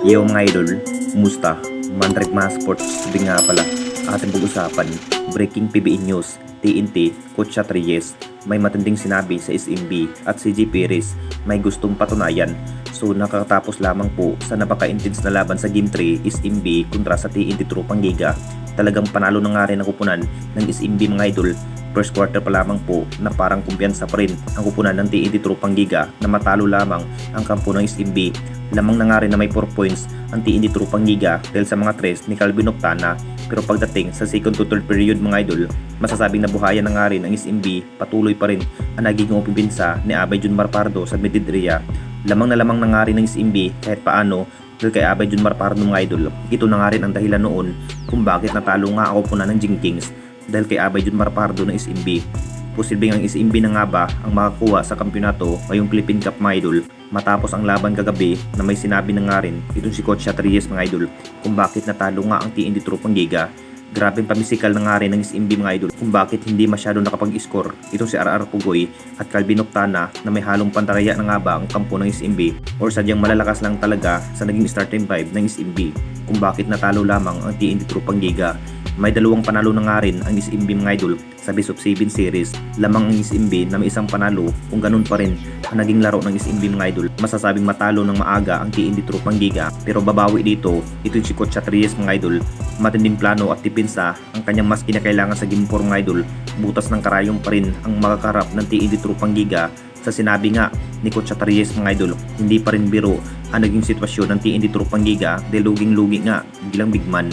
Yo mga idol, kumusta? Mantrip mga sports, sabi nga pala, ating pag-usapan, breaking PBA News, TNT, Coach Reyes, may matinding sinabi sa SMB at CJ Perez, may gustong patunayan. So nakakatapos lamang po sa napaka-intense na laban sa Game 3, SMB kontra sa TNT Tropang Giga. Talagang panalo na nga rin ang kupunan ng SMB mga idol. First quarter pa lamang po na parang kumpiyansa pa rin ang kupunan ng TNT Tropang Giga na matalo lamang ang kampo ng SMB. Lamang na nga rin na may 4 points ang TNT Tropang Giga dahil sa mga tres ni Calvin Octana. Pero pagdating sa second to third period mga idol, masasabing nabuhayan na nga rin ang SMB, patuloy pa rin ang nagiging upipinsa ni Abay Junmar Pardo sa mid area. Lamang na nga rin ng SMB kahit paano dahil kay Abay Junmar Pardo mga idol. Ito na nga rin ang dahilan noon kung bakit natalo nga ako po na ng Jing Kings dahil kay Abay Junmar Pardo ng SMB. Posibleng ang SMB na nga ba ang makakuha sa kampyonato ngayong Philippine Cup mga idol matapos ang laban kagabi na may sinabi na nga rin itong si Coach Reyes mga idol kung bakit natalo nga ang TNT Tropang Giga. Grabeng pamisikal na nga rin ng SMB mga idol kung bakit hindi masyado nakapag-score itong si RR Pugoy at Calvin Octana na may halong pantaraya na nga ba ang kampo ng SMB or sadyang malalakas lang talaga sa naging starting five ng SMB kung bakit natalo lamang ang TNT Tropang Giga. May dalawang panalo na nga rin ang SMB mga idol sa best of 7 series. Lamang ang SMB na may isang panalo kung ganun pa rin ang naging laro ng SMB mga idol. Masasabing matalo ng maaga ang TNT Tropang Giga pero babawi dito ito si Coach Reyes mga idol. Matinding plano at depensa ang kanyang mas kinakailangan sa Game 4 mga idol. Butas ng karayong pa rin ang makakaharap ng TNT Tropang Giga. Sa sinabi nga ni Coach Reyes mga idol, hindi pa rin biro ang naging sitwasyon ng TNT Tropang Giga dahil luging-lugi nga bilang big man.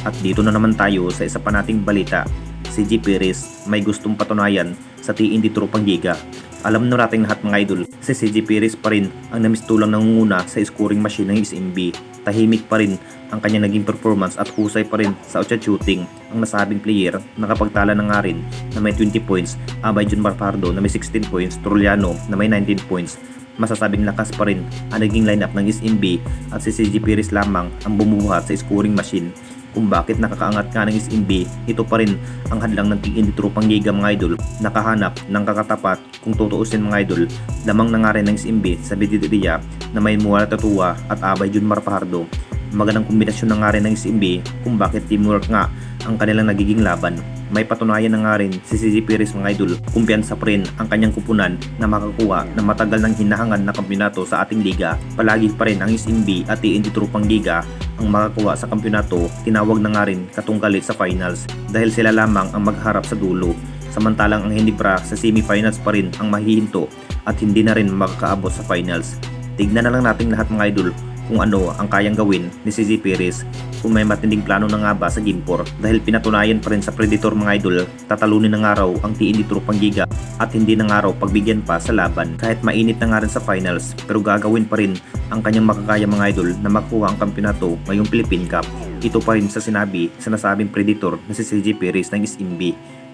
At dito na naman tayo sa isa pa nating balita. CJ Perez may gustong patunayan sa TNT Tropang Giga. Alam na natin lahat mga idol, si CJ Perez pa rin ang namistulang nangunguna sa scoring machine ng SMB. Tahimik pa rin ang kanyang naging performance at husay pa rin sa outshot shooting ang nasabing player. Nakapagtala na nga rin na may 20 points, Abay Junmar Pardo na may 16 points, Troliano na may 19 points. Masasabing lakas pa rin ang naging lineup ng SMB at si CJ Perez lamang ang bumubuhat sa scoring machine. Kung bakit nakakaangat nga ng SMB, ito pa rin ang hadlang ng TNT Tropang Giga mga idol. Nakahanap ng kakatapat kung tutuusin mga idol. Lamang na nga rin ng SMB sa Bididria na may Muara Tatua at Abay Junmar Pardo. Magandang kombinasyon na nga rin ng SMB kung bakit teamwork nga ang kanilang nagiging laban. May patunayan na nga rin si CJ Perez mga idol. Kumpiyansa pa rin ang kanyang kupunan na makakuha ng matagal ng hinahangad na kampyonato sa ating liga. Palagi pa rin ang SMB at TNT Tropang Giga ang makakuha sa kampyonato. Tinawag na nga rin katungkalit sa finals dahil sila lamang ang magharap sa dulo. Samantalang ang Hinebra sa semifinals pa rin ang mahihinto at hindi na rin makakaabot sa finals. Tignan na lang natin lahat mga idol kung ano ang kayang gawin ni CJ Perez kung may matinding plano na nga ba sa Game 4 dahil pinatunayan pa rin sa Predator mga idol, tatalunin na nga raw ang TNT Tropang Giga at hindi na nga raw pagbigyan pa sa laban kahit mainit na nga rin sa finals pero gagawin pa rin ang kanyang makakaya mga idol na makuha ang kampyonato ngayong Philippine Cup. Ito pa rin sa sinasabing Predator na si CJ Perez ng SMB.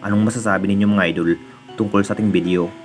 Anong masasabi ninyo mga idol tungkol sa ating video?